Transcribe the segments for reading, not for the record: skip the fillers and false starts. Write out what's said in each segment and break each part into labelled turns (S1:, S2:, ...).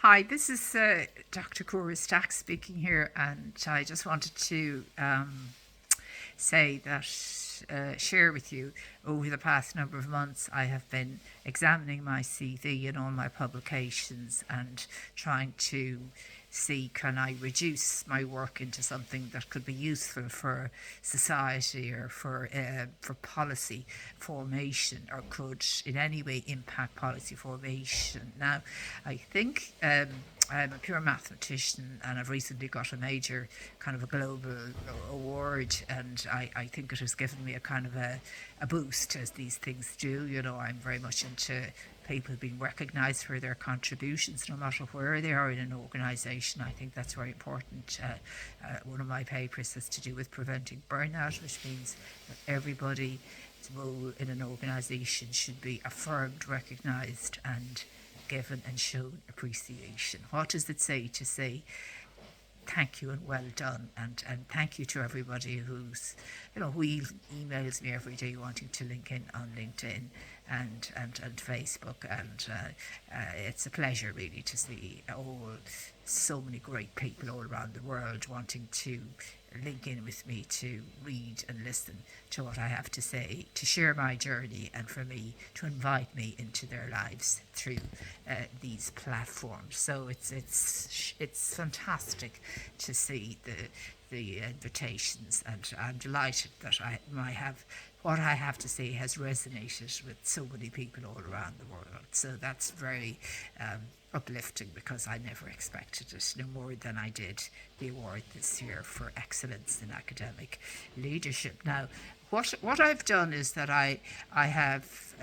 S1: Hi, this is Dr. Cora Stack speaking here, and I just wanted to say that, share with you, over the past number of months, I have been examining my CV and all my publications and trying to see can I reduce my work into something that could be useful for society or for policy formation, or could in any way impact policy formation. Now, I think I'm a pure mathematician, and I've recently got a major kind of a global award, and I think it has given me a kind of a boost, as these things do. I'm very much into people being recognised for their contributions, no matter where they are in an organisation. I think that's very important. One of my papers has to do with preventing burnout, which means that everybody's role in an organisation should be affirmed, recognised, and given and shown appreciation. What does it say to say thank you and well done, and thank you to everybody who emails me every day wanting to link in on LinkedIn and Facebook, and it's a pleasure really to see so many great people all around the world wanting to link in with me to read and listen to what I have to say, to share my journey, and for me to invite me into their lives through these platforms. So it's fantastic to see the invitations, and I'm delighted that what I have to say has resonated with so many people all around the world. So that's very uplifting, because I never expected it, no more than I did the award this year for excellence in academic leadership. Now, what I've done is that I have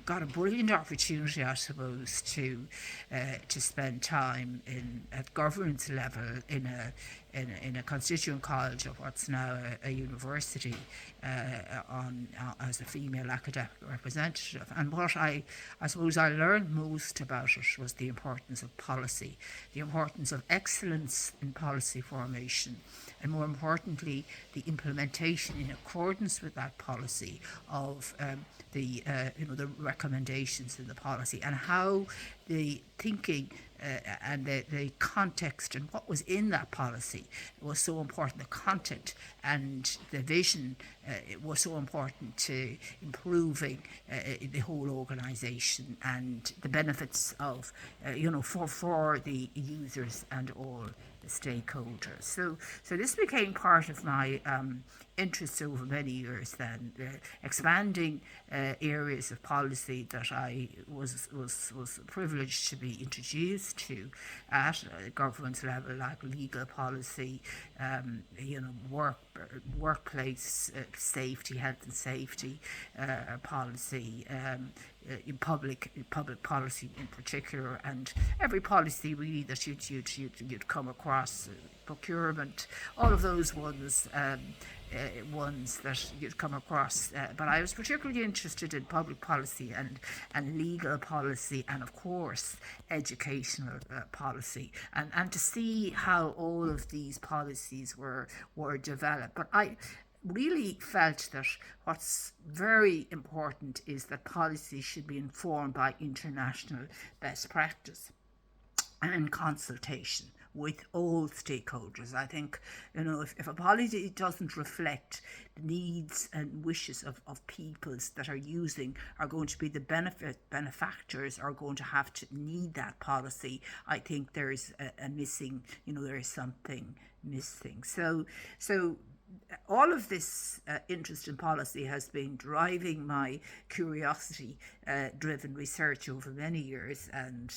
S1: got a brilliant opportunity, I suppose, to spend time at governance level in a constituent college of what's now a university, as a female academic representative. And what I suppose I learned most about it was the importance of policy, the importance of excellence in policy formation, and more importantly, the implementation in accordance with that policy of the recommendations in the policy, and how the thinking and the context and what was in that policy was so important. The content and the vision it was so important to improving the whole organisation and the benefits of for the users and all the stakeholders. So this became part of my interest over many years, then expanding areas of policy that I was privileged to be introduced to at government level, like legal policy, workplace safety, health and safety policy, in public policy in particular, and every policy really that you'd come across, procurement, all of those ones that you'd come across. But I was particularly interested in public policy and legal policy, and of course educational policy, and to see how all of these policies were developed. But I really felt that what's very important is that policy should be informed by international best practice and in consultation with all stakeholders. I think, if a policy doesn't reflect the needs and wishes of peoples that are going to be the benefactors, are going to have to need that policy, I think there is a missing, there is something missing. So all of this interest in policy has been driving my curiosity driven research over many years, and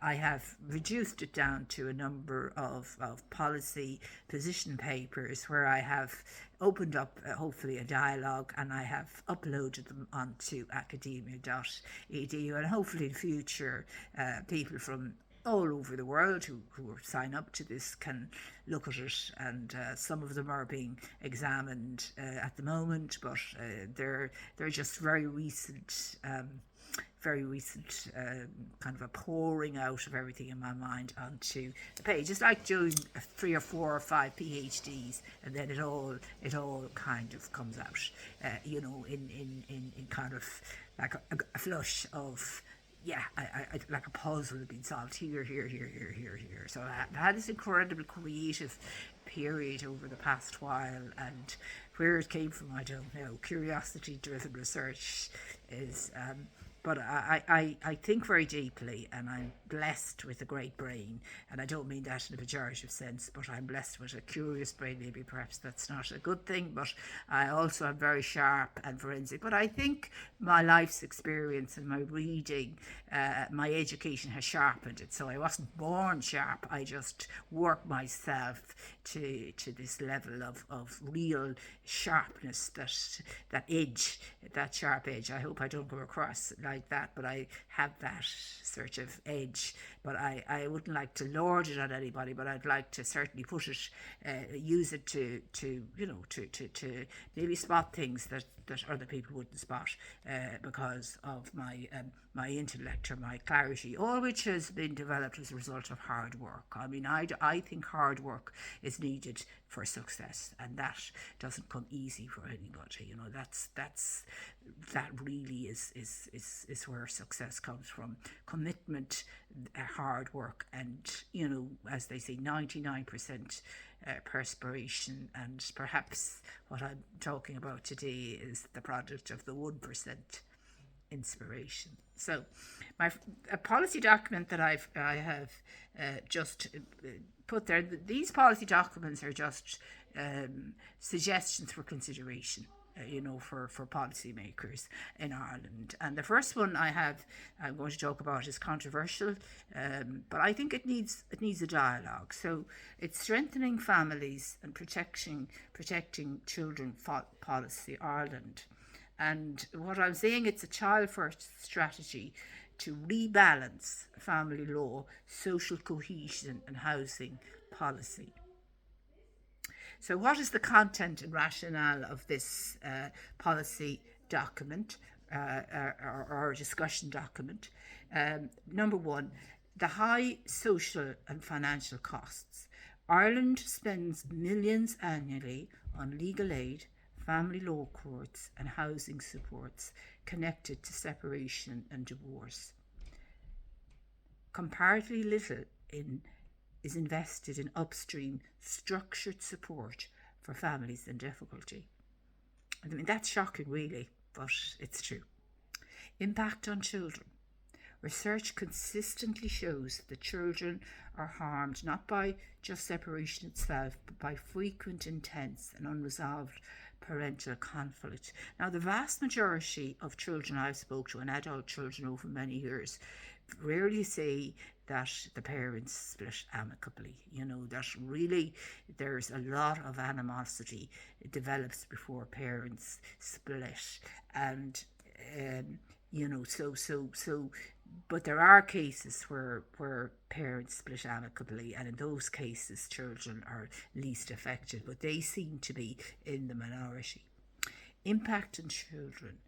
S1: I have reduced it down to a number of policy position papers where I have opened up hopefully a dialogue, and I have uploaded them onto academia.edu, and hopefully in future people from all over the world who sign up to this can look at it, and some of them are being examined at the moment, but they're just very recent kind of a pouring out of everything in my mind onto the page. It's like doing 3 or 4 or 5 PhDs, and then it all kind of comes out, in kind of like a flush of yeah, like a puzzle had been solved here, here, here, here, here, here. So I've had this incredible creative period over the past while, and where it came from, I don't know. Curiosity driven research is but I think very deeply, and I'm blessed with a great brain. And I don't mean that in a pejorative sense, but I'm blessed with a curious brain. Maybe perhaps that's not a good thing, but I also am very sharp and forensic. But I think my life's experience and my reading, my education has sharpened it. So I wasn't born sharp, I just worked myself to this level of real sharpness, that edge, that sharp edge. I hope I don't go across like that, but I have that sort of edge. But I wouldn't like to lord it on anybody, but I'd like to certainly put it, use it to maybe spot things that other people wouldn't spot, because of my intellect or my clarity, all which has been developed as a result of hard work. I mean, I think hard work is needed for success, and that doesn't come easy for anybody. You know, that really is where success comes from. Commitment, hard work, and, you know, as they say, 99% perspiration. And perhaps what I'm talking about today is the product of the 1% inspiration. So, a policy document that I have just put there. These policy documents are just suggestions for consideration. For policymakers in Ireland. And the first one I'm going to talk about is controversial, but I think it needs a dialogue. So it's strengthening families and protecting children policy Ireland. And what I'm saying, it's a child first strategy to rebalance family law, social cohesion, and housing policy. So, what is the content and rationale of this policy document, or discussion document? Number one, the high social and financial costs. Ireland spends millions annually on legal aid, family law courts, and housing supports connected to separation and divorce. Comparatively little is invested in upstream structured support for families in difficulty. I mean, that's shocking, really, but it's true. Impact on children. Research consistently shows that children are harmed not by just separation itself, but by frequent, intense, and unresolved parental conflict. Now, the vast majority of children I've spoke to, and adult children over many years, rarely say that the parents split amicably. That really there's a lot of animosity develops before parents split. And but there are cases where parents split amicably, and in those cases children are least affected, but they seem to be in the minority. Impact on children.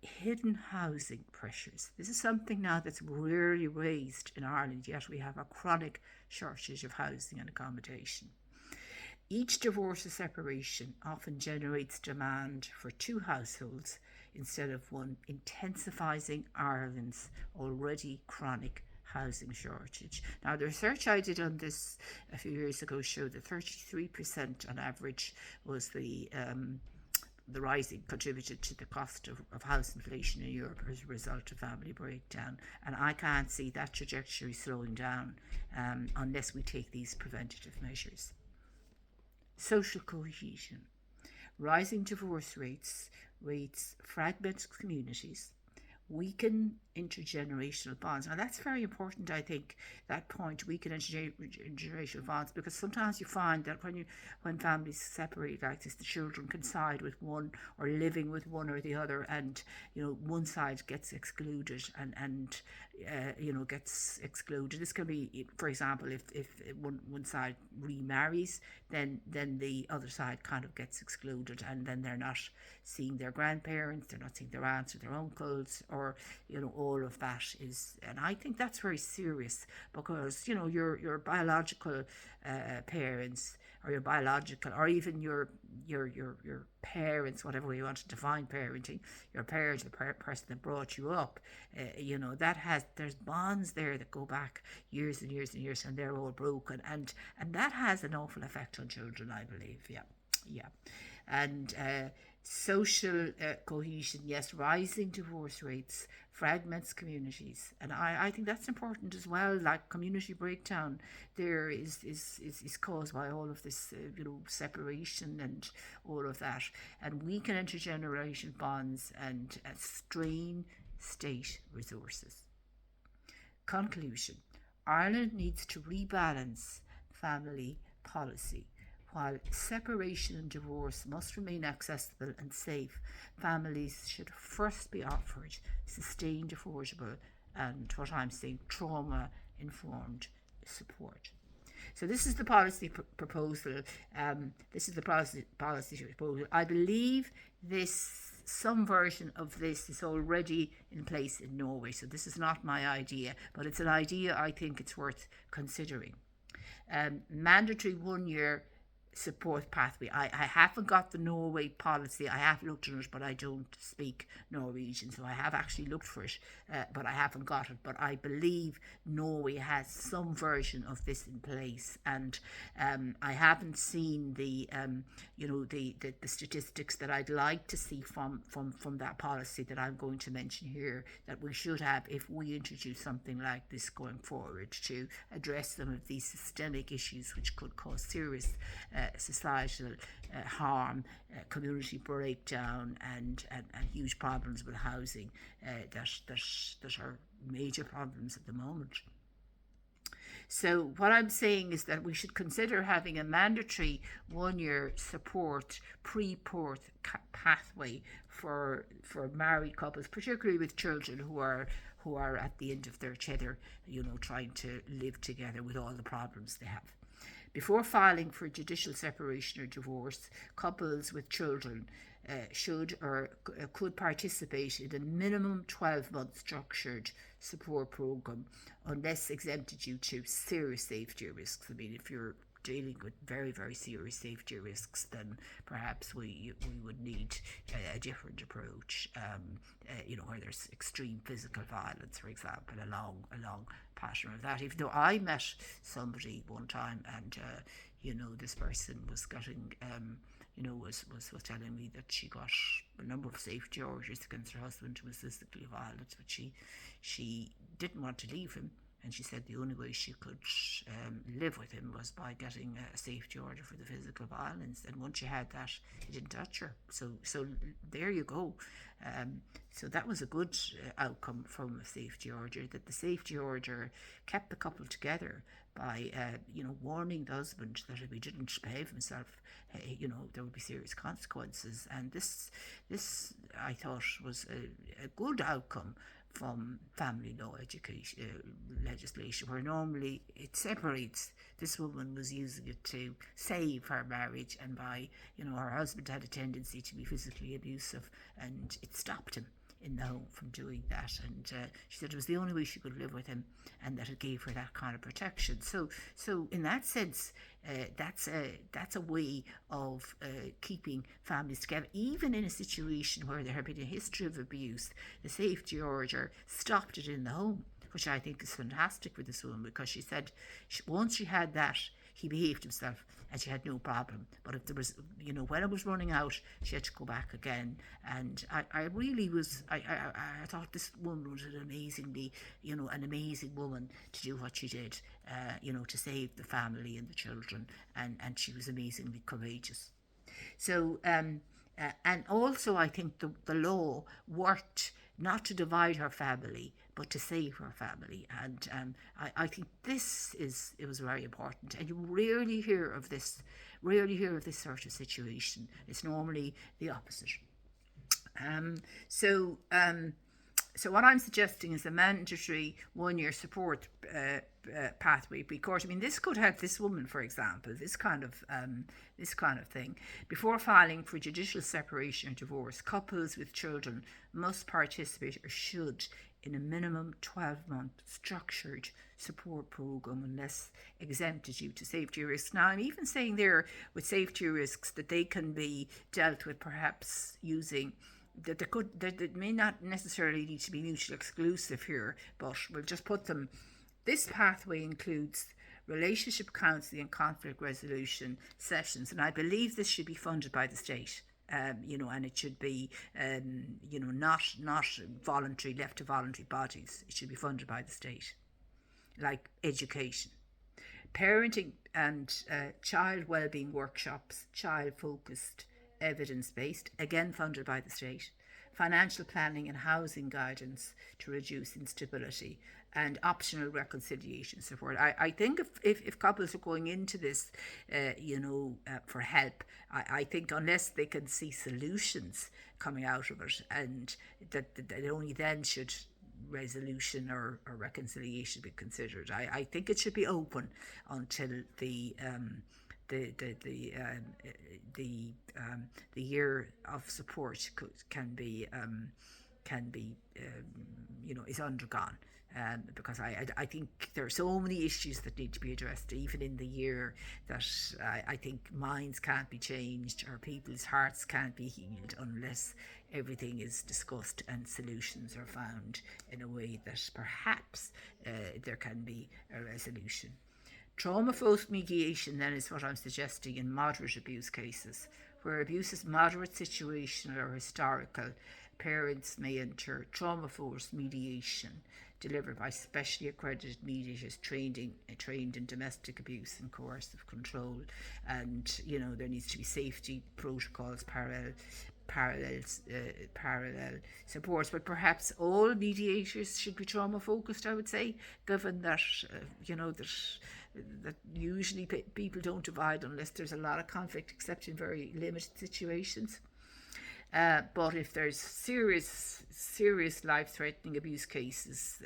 S1: Hidden housing pressures. This is something now that's rarely raised in Ireland, yet we have a chronic shortage of housing and accommodation. Each divorce or separation often generates demand for two households instead of one, intensifying Ireland's already chronic housing shortage. Now, the research I did on this a few years ago showed that 33% on average was the rising contributed to the cost of house inflation in Europe as a result of family breakdown. And I can't see that trajectory slowing down unless we take these preventative measures. Social cohesion. Rising divorce rates fragment communities, weaken intergenerational bonds. Now that's very important, I think, that point, weaken intergenerational bonds, because sometimes you find that when families separate like this, the children can side with one or living with one or the other, and one side gets excluded and gets excluded. This can be, for example, if one side remarries, then the other side kind of gets excluded, and then they're not seeing their grandparents, they're not seeing their aunts or their uncles, or all of that is, and I think that's very serious, because your biological parents, or your biological, or even your parents, whatever you want to define parenting, your parents, the person that brought you up, there's bonds there that go back years and years and years, and they're all broken, and that has an awful effect on children, I believe. Yeah. And social cohesion, yes, rising divorce rates fragments communities, and I think that's important as well. Like, community breakdown there is caused by all of this separation and all of that, and weaken intergenerational bonds, and strain state resources. Conclusion: Ireland needs to rebalance family policy. While separation and divorce must remain accessible and safe, families should first be offered sustained, affordable, and, what I'm saying, trauma-informed support. So this is the policy proposal. This is the policy proposal. I believe some version of this is already in place in Norway. So this is not my idea, but it's an idea I think it's worth considering. Mandatory 1 year support pathway. I haven't got the Norway policy. I have looked at it, but I don't speak Norwegian, so I have actually looked for it, but I haven't got it. But I believe Norway has some version of this in place, and I haven't seen the statistics that I'd like to see from that policy that I'm going to mention here, that we should have if we introduce something like this going forward, to address some of these systemic issues which could cause serious societal harm, community breakdown, and huge problems with housing that are major problems at the moment. So what I'm saying is that we should consider having a mandatory 1 year support pre-birth pathway for married couples, particularly with children who are at the end of their tether, trying to live together with all the problems they have. Before filing for judicial separation or divorce, couples with children should or could participate in a minimum 12-month structured support programme, unless exempted due to serious safety risks. I mean, if you're dealing with very, very serious safety risks, then perhaps we would need a different approach, where there's extreme physical violence, for example, a long pattern of that. Even though I met somebody one time, and this person was getting was telling me that she got a number of safety orders against her husband, who was physically violent, but she didn't want to leave him. And she said the only way she could live with him was by getting a safety order for the physical violence. And once she had that, he didn't touch her. So there you go. So that was a good outcome from a safety order, that the safety order kept the couple together by, warning the husband that if he didn't behave himself, there would be serious consequences. And this I thought was a good outcome from family law legislation, where normally it separates. This woman was using it to save her marriage, and by her husband had a tendency to be physically abusive, and it stopped him in the home from doing that. And she said it was the only way she could live with him, and that it gave her that kind of protection. So in that sense, that's a way of keeping families together, even in a situation where there had been a history of abuse. The safety order stopped it in the home, which I think is fantastic for this woman, because she said once she had that, he behaved himself and she had no problem. But if there was, when it was running out, she had to go back again. And I really was, I thought this woman was an amazing woman to do what she did, to save the family and the children. And she was amazingly courageous. So, and also I think the law worked not to divide her family, but to save her family. And I think it was very important. And you rarely hear of this sort of situation. It's normally the opposite. So what I'm suggesting is a mandatory 1 year support pathway. Because I mean, this could help this woman, for example, this kind of thing. Before filing for judicial separation or divorce, couples with children must participate or should in a minimum 12-month structured support program unless exempted due to safety risks. Now, I'm even saying there with safety risks that they can be dealt with perhaps using that may not necessarily need to be mutually exclusive here, but we'll just put them. This pathway includes relationship counselling and conflict resolution sessions, and I believe this should be funded by the state. And it should be, not voluntary, left to voluntary bodies. It should be funded by the state, like education, parenting and child wellbeing workshops, child-focused, evidence-based, again funded by the state, financial planning and housing guidance to reduce instability, and optional reconciliation support. I think if couples are going into this, for help, I think unless they can see solutions coming out of it, and that only then should resolution or reconciliation be considered. I think it should be open until the year of support can be is undergone. Because I think there are so many issues that need to be addressed, even in the year, that I think minds can't be changed or people's hearts can't be healed unless everything is discussed and solutions are found in a way that perhaps there can be a resolution. Trauma-focused mediation then is what I'm suggesting in moderate abuse cases. Where abuse is moderate, situational or historical, parents may enter trauma-focused mediation delivered by specially accredited mediators trained in domestic abuse and coercive control. And there needs to be safety protocols, parallel supports, but perhaps all mediators should be trauma focused, I would say, given that that usually people don't divide unless there's a lot of conflict, except in very limited situations. But if there's serious life-threatening abuse cases,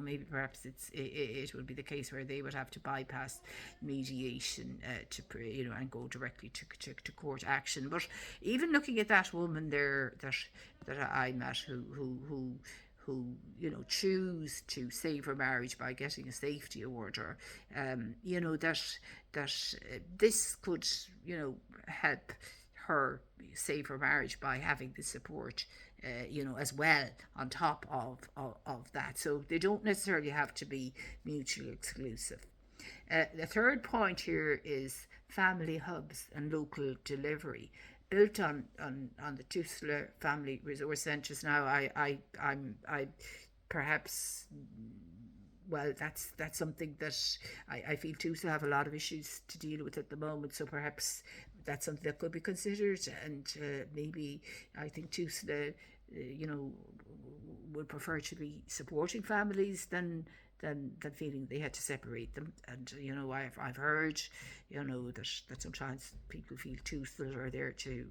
S1: maybe perhaps it would be the case where they would have to bypass mediation and go directly to court action. But even looking at that woman there that I met who choose to save her marriage by getting a safety order, that this could help her save her marriage by having the support, as well on top of that. So they don't necessarily have to be mutually exclusive. The third point here is family hubs and local delivery. Built on the Tusla Family Resource Centres. Now, I perhaps, well, that's something that I feel Tusla have a lot of issues to deal with at the moment. So perhaps that's something that could be considered, and maybe I think Tusla, would prefer to be supporting families than feeling they had to separate them. And I've heard that sometimes people feel Tusla are there to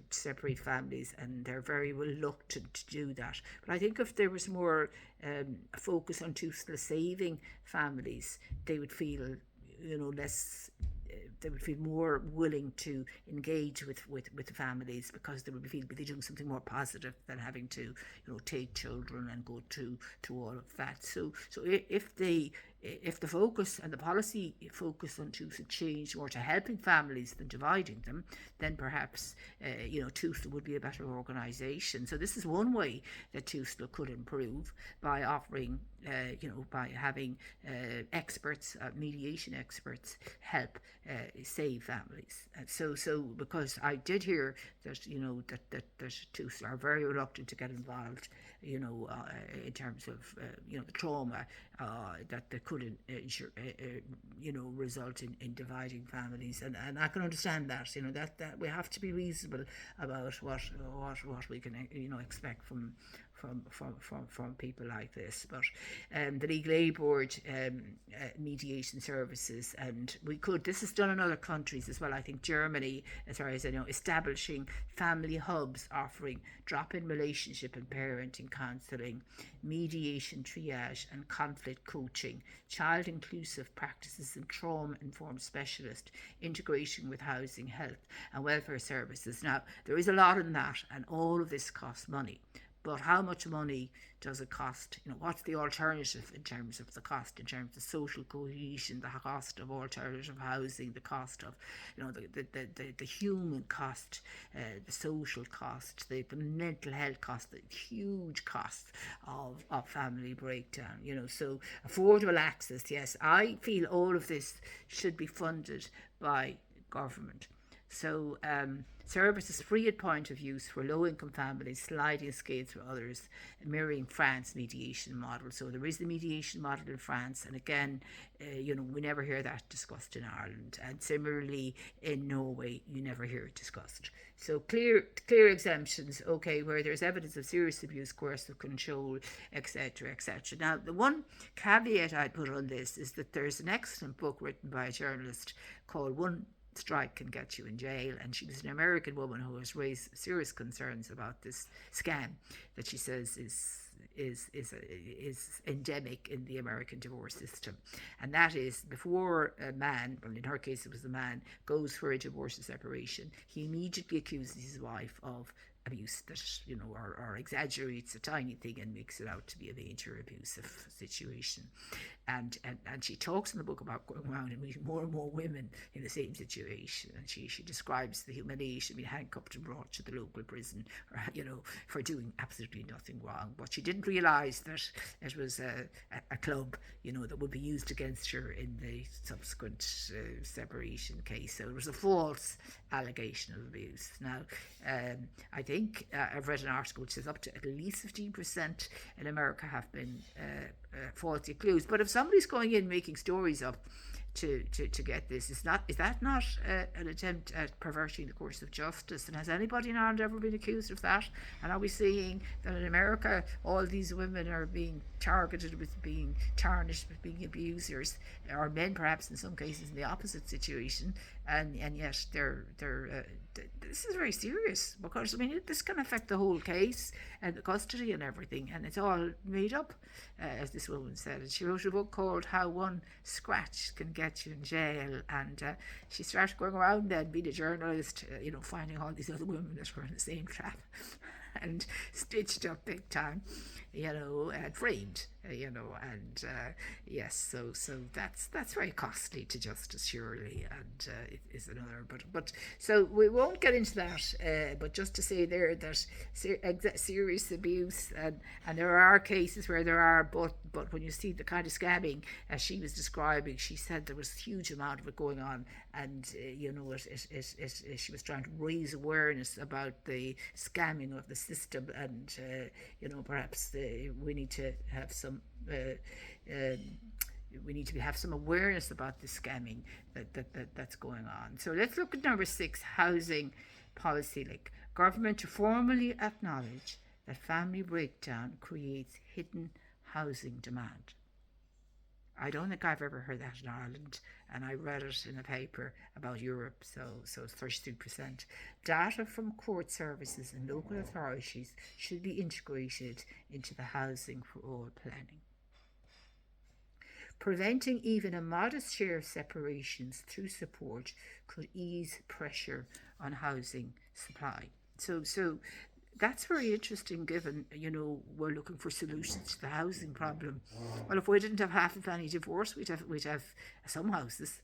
S1: separate families, and they're very reluctant to do that. But I think if there was more focus on Tusla saving families, they would feel less. They would feel more willing to engage with the families, because they would feel they're doing something more positive than having to take children and go to all of that. So if the focus and the policy focus on Tusla change more to helping families than dividing them, then perhaps Tusla would be a better organisation. So this is one way that Tusla could improve, by offering by having experts, mediation experts, help save families. So because I did hear that that Tusla are very reluctant to get involved, in terms of the trauma that they could result in dividing families, and I can understand that. That we have to be reasonable about what we can expect from from people like this. But the Legal Aid Board, mediation services, and this is done in other countries as well. I think Germany, as far as I know, establishing family hubs offering drop-in relationship and parenting counselling, mediation triage and conflict coaching, child inclusive practices and trauma-informed specialist, integration with housing, health and welfare services. Now, there is a lot in that, and all of this costs money. But how much money does it cost? What's the alternative in terms of the cost, in terms of social cohesion, the cost of alternative housing, the cost of, the human cost, the social cost, the mental health cost, the huge cost of family breakdown. So affordable access, yes, I feel all of this should be funded by government. So services free at point of use for low-income families, sliding scales for others, mirroring France mediation model. So there is the mediation model in France, and again, we never hear that discussed in Ireland. And similarly in Norway, you never hear it discussed. So clear exemptions, okay, where there's evidence of serious abuse, coercive control, etc., etc. Now, the one caveat I'd put on this is that there's an excellent book written by a journalist called One Strike Can Get You in Jail, and she was an American woman who has raised serious concerns about this scam that she says is endemic in the American divorce system. And that is, before a man, well, in her case it was a man, goes for a divorce or separation, he immediately accuses his wife of abuse that, or exaggerates a tiny thing and makes it out to be a major abusive situation. And she talks in the book about going around and meeting more and more women in the same situation. And she describes the humiliation, being handcuffed and brought to the local prison, for doing absolutely nothing wrong. But she didn't realise that it was a club, that would be used against her in the subsequent separation case. So it was a false allegation of abuse. Now, I think I've read an article which says up to at least 15% in America have been falsely accused. But if somebody's going in making stories up to get this, is that not an attempt at perverting the course of justice? And has anybody in Ireland ever been accused of that? And are we seeing that in America all these women are being targeted with being tarnished with being abusers, or men perhaps in some cases in the opposite situation, and yet they're this is very serious, because this can affect the whole case and the custody and everything, and it's all made up, as this woman said. And she wrote a book called How One Scratch Can Get You in Jail, and she started going around then being a journalist, finding all these other women that were in the same trap and stitched up big time, and framed, and yes, so that's very costly to justice, surely, and it is another. But so we won't get into that. But just to say there that serious abuse, and there are cases where there are, but when you see the kind of scamming as she was describing, she said there was a huge amount of it going on, and she was trying to raise awareness about the scamming of the system, and perhaps we need to have some awareness about the scamming that's going on. So let's look at number 6, housing policy link. Government to formally acknowledge that family breakdown creates hidden housing demand. I don't think I've ever heard that in Ireland, and I read it in a paper about Europe, so it's 32%. Data from court services and local authorities should be integrated into the Housing for All planning. Preventing even a modest share of separations through support could ease pressure on housing supply. So that's very interesting, given, we're looking for solutions to the housing problem. Well, if we didn't have half of any divorce, we'd have some houses,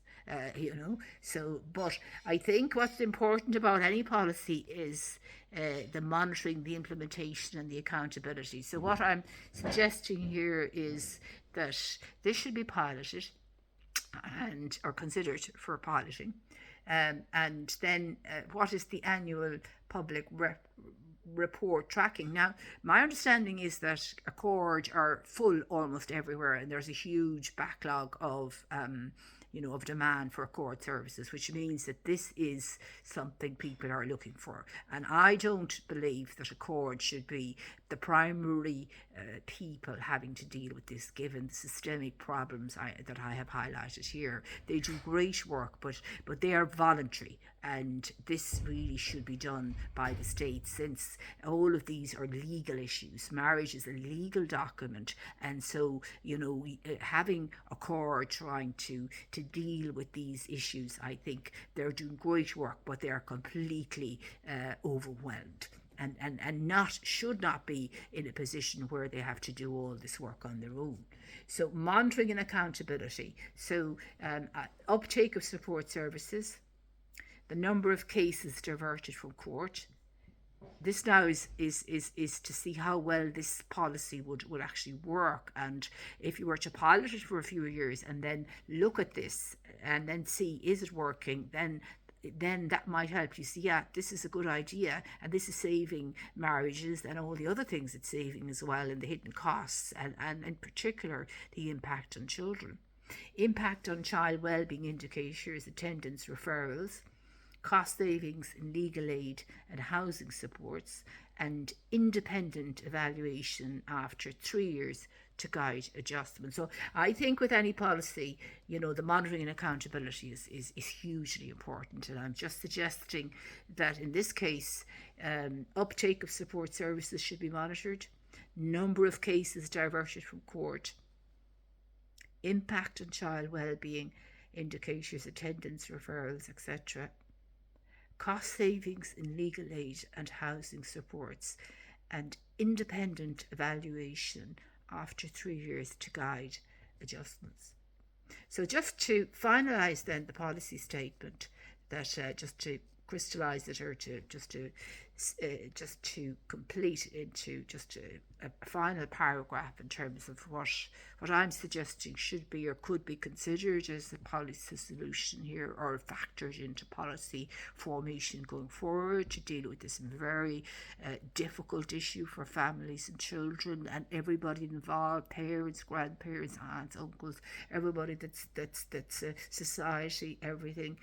S1: So, but I think what's important about any policy is the monitoring, the implementation and the accountability. So what I'm suggesting here is that this should be piloted or considered for piloting. And then what is the annual public report tracking. Now, my understanding is that Accord are full almost everywhere, and there's a huge backlog of of demand for Accord services, which means that this is something people are looking for. And I don't believe that Accord should be the primary people having to deal with this, given the systemic problems that I have highlighted here. They do great work, but they are voluntary, and this really should be done by the state, since all of these are legal issues. Marriage is a legal document, and so having Accord trying to deal with these issues, I think they're doing great work, but they are completely overwhelmed. And should not be in a position where they have to do all this work on their own. So monitoring and accountability. So uptake of support services, the number of cases diverted from court. This now is to see how well this policy would actually work, and if you were to pilot it for a few years and then look at this and then see is it working, then that might help you see, yeah, this is a good idea, and this is saving marriages and all the other things it's saving as well, and the hidden costs, and in particular the impact on children. Impact on child wellbeing indicators, attendance, referrals, cost savings in legal aid and housing supports, and independent evaluation after 3 years to guide adjustment. So I think with any policy, the monitoring and accountability is hugely important. And I'm just suggesting that in this case, uptake of support services should be monitored, number of cases diverted from court, impact on child wellbeing indicators, attendance, referrals, etc., cost savings in legal aid and housing supports, and independent evaluation after 3 years to guide adjustments. So just to finalise then the policy statement, that just to crystallise it, or just to complete into just a final paragraph in terms of what I'm suggesting should be or could be considered as a policy solution here, or factored into policy formation going forward to deal with this very difficult issue for families and children and everybody involved, parents, grandparents, aunts, uncles, everybody that's society, everything,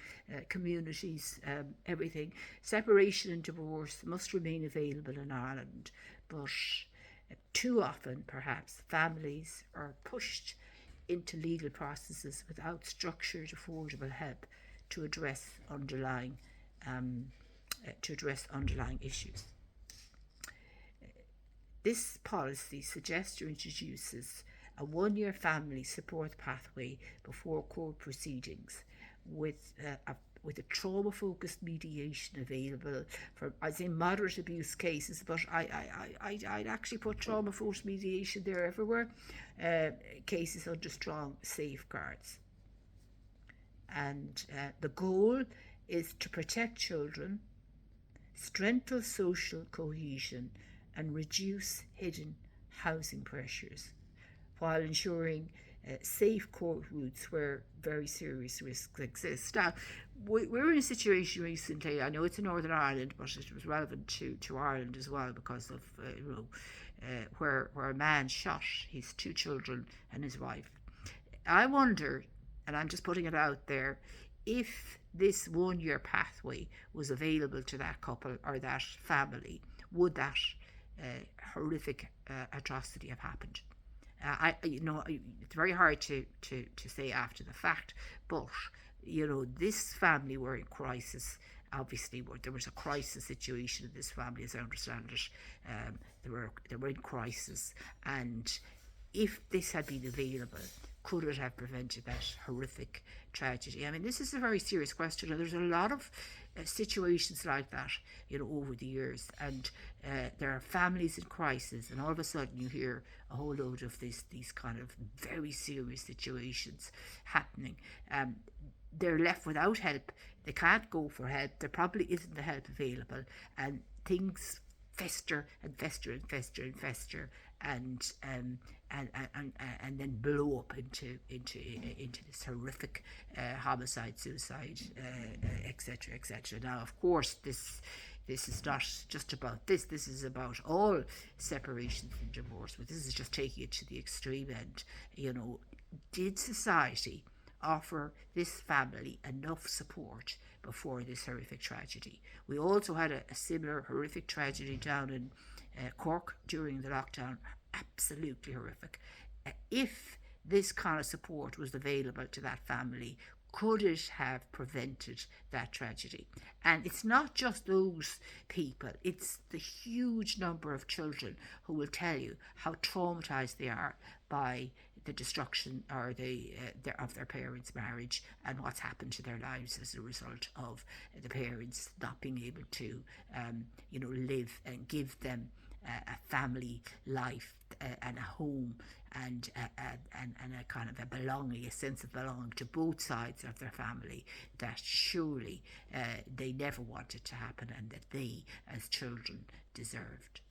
S1: communities, everything. Separation and divorce must remain available in Ireland, but too often perhaps families are pushed into legal processes without structured, affordable help to address underlying issues. This policy suggests or introduces a 1-year family support pathway before court proceedings, with a trauma-focused mediation available for, I say, moderate abuse cases, but I'd actually put trauma-focused mediation there everywhere, cases under strong safeguards. And the goal is to protect children, strengthen social cohesion, and reduce hidden housing pressures, while ensuring safe court routes where very serious risks exist. Now, we're in a situation recently, I know it's in Northern Ireland, but it was relevant to Ireland as well, because of where a man shot his 2 children and his wife. I wonder, and I'm just putting it out there, if this 1-year pathway was available to that couple or that family, would that horrific atrocity have happened? It's very hard to say after the fact, but this family were in crisis. Obviously, there was a crisis situation in this family, as I understand it. They were in crisis, and if this had been available, could it have prevented that horrific tragedy? I mean, this is a very serious question, and there's a lot of situations like that, over the years, and there are families in crisis, and all of a sudden you hear a whole load of these kind of very serious situations happening. They're left without help. They can't go for help. There probably isn't the help available, and things fester and fester and fester and fester, and then blow up into this horrific homicide, suicide, etc., etc. Now, of course, this This is not just about this. This is about all separations and divorce. But this is just taking it to the extreme end. Did society offer this family enough support before this horrific tragedy? We also had a similar horrific tragedy down in Cork during the lockdown. Absolutely horrific. If this kind of support was available to that family, could it have prevented that tragedy? And it's not just those people, it's the huge number of children who will tell you how traumatized they are by the destruction or of their parents' marriage and what's happened to their lives as a result of the parents not being able to live and give them a family life and a home and a kind of a belonging, a sense of belonging to both sides of their family that surely they never wanted to happen and that they as children deserved.